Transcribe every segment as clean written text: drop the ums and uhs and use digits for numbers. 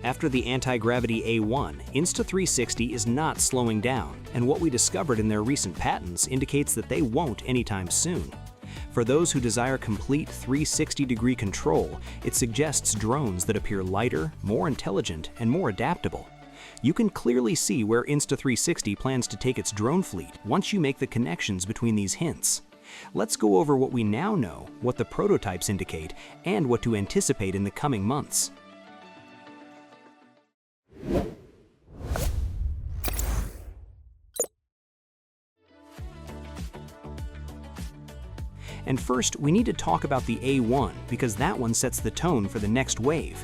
After the anti-gravity A1, Insta360 is not slowing down, and what we discovered in their recent patents indicates that they won't anytime soon. For those who desire complete 360-degree control, it suggests drones that appear lighter, more intelligent, and more adaptable. You can clearly see where Insta360 plans to take its drone fleet once you make the connections between these hints. Let's go over what we now know, what the prototypes indicate, and what to anticipate in the coming months. And first, we need to talk about the A1 because that one sets the tone for the next wave.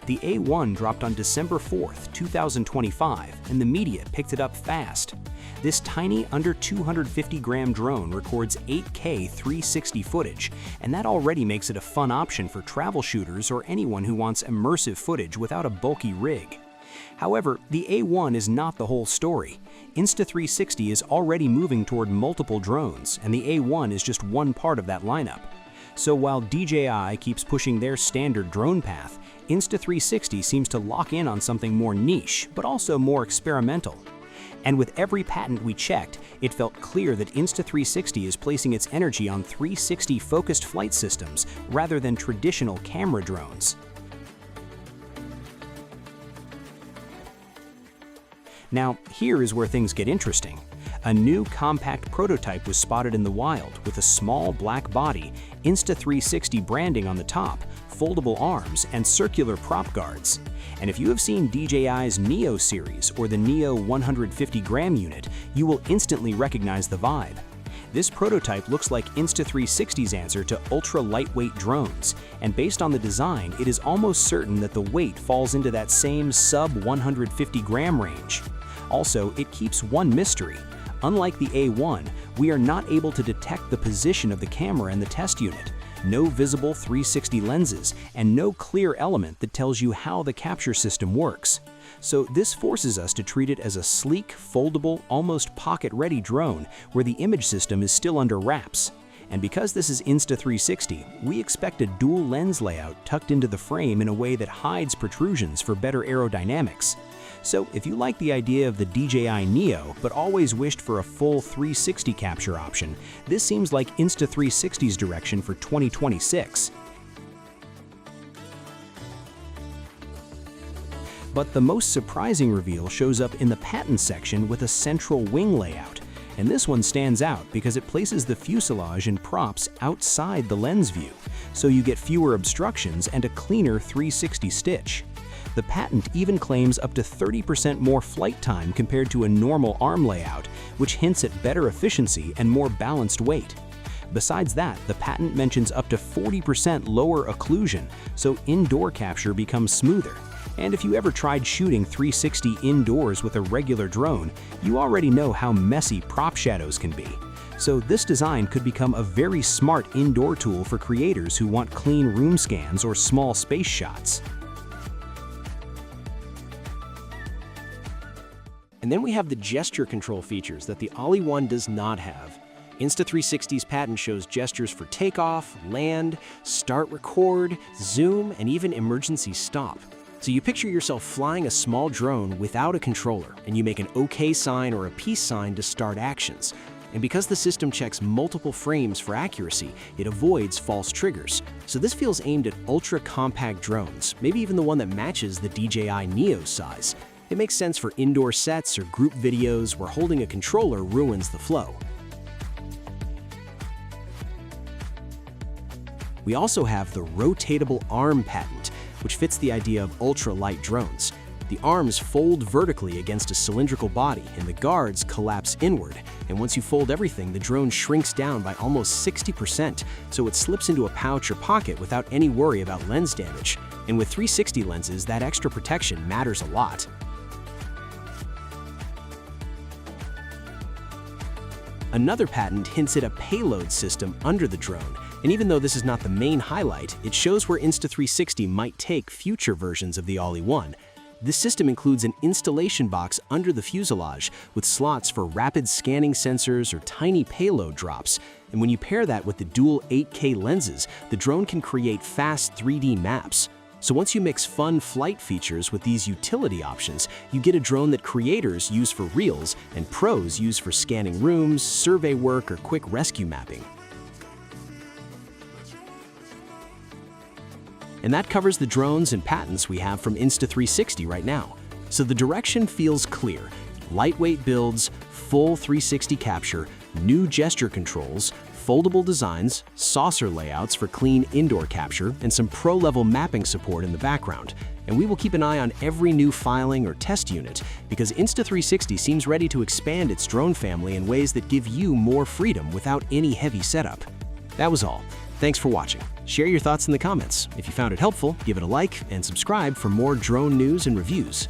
The A1 dropped on December 4th, 2025, and the media picked it up fast. This tiny, under 250-gram drone records 8K 360 footage, and that already makes it a fun option for travel shooters or anyone who wants immersive footage without a bulky rig. However, the A1 is not the whole story. Insta360 is already moving toward multiple drones, and the A1 is just one part of that lineup. So while DJI keeps pushing their standard drone path, Insta360 seems to lock in on something more niche, but also more experimental. And with every patent we checked, it felt clear that Insta360 is placing its energy on 360-focused flight systems rather than traditional camera drones. Now, here is where things get interesting. A new compact prototype was spotted in the wild with a small black body, Insta360 branding on the top, foldable arms, and circular prop guards. And if you have seen DJI's Neo series or the Neo 150g unit, you will instantly recognize the vibe. This prototype looks like Insta360's answer to ultra-lightweight drones, and based on the design, it is almost certain that the weight falls into that same sub-150g range. Also, it keeps one mystery. Unlike the A1, we are not able to detect the position of the camera in the test unit. No visible 360 lenses, and no clear element that tells you how the capture system works. So this forces us to treat it as a sleek, foldable, almost pocket-ready drone where the image system is still under wraps. And because this is Insta360, we expect a dual lens layout tucked into the frame in a way that hides protrusions for better aerodynamics. So if you like the idea of the DJI Neo but always wished for a full 360 capture option, this seems like Insta360's direction for 2026. But the most surprising reveal shows up in the patent section with a central wing layout. And this one stands out because it places the fuselage and props outside the lens view, so you get fewer obstructions and a cleaner 360 stitch. The patent even claims up to 30% more flight time compared to a normal arm layout, which hints at better efficiency and more balanced weight. Besides that, the patent mentions up to 40% lower occlusion, so indoor capture becomes smoother. And if you ever tried shooting 360 indoors with a regular drone, you already know how messy prop shadows can be. So this design could become a very smart indoor tool for creators who want clean room scans or small space shots. And then we have the gesture control features that the Ollie 1 does not have. Insta360's patent shows gestures for takeoff, land, start record, zoom, and even emergency stop. So you picture yourself flying a small drone without a controller, and you make an OK sign or a peace sign to start actions. And because the system checks multiple frames for accuracy, it avoids false triggers. So this feels aimed at ultra-compact drones, maybe even the one that matches the DJI Neo size. It makes sense for indoor sets or group videos where holding a controller ruins the flow. We also have the rotatable arm patent, which fits the idea of ultra-light drones. The arms fold vertically against a cylindrical body, and the guards collapse inward. And once you fold everything, the drone shrinks down by almost 60%, so it slips into a pouch or pocket without any worry about lens damage. And with 360 lenses, that extra protection matters a lot. Another patent hints at a payload system under the drone, and even though this is not the main highlight, it shows where Insta360 might take future versions of the Ollie 1. This system includes an installation box under the fuselage with slots for rapid scanning sensors or tiny payload drops. And when you pair that with the dual 8K lenses, the drone can create fast 3D maps. So once you mix fun flight features with these utility options, you get a drone that creators use for reels and pros use for scanning rooms, survey work, or quick rescue mapping. And that covers the drones and patents we have from Insta360 right now. So the direction feels clear. Lightweight builds, full 360 capture, new gesture controls, foldable designs, saucer layouts for clean indoor capture, and some pro-level mapping support in the background. And we will keep an eye on every new filing or test unit, because Insta360 seems ready to expand its drone family in ways that give you more freedom without any heavy setup. That was all. Thanks for watching. Share your thoughts in the comments. If you found it helpful, give it a like and subscribe for more drone news and reviews.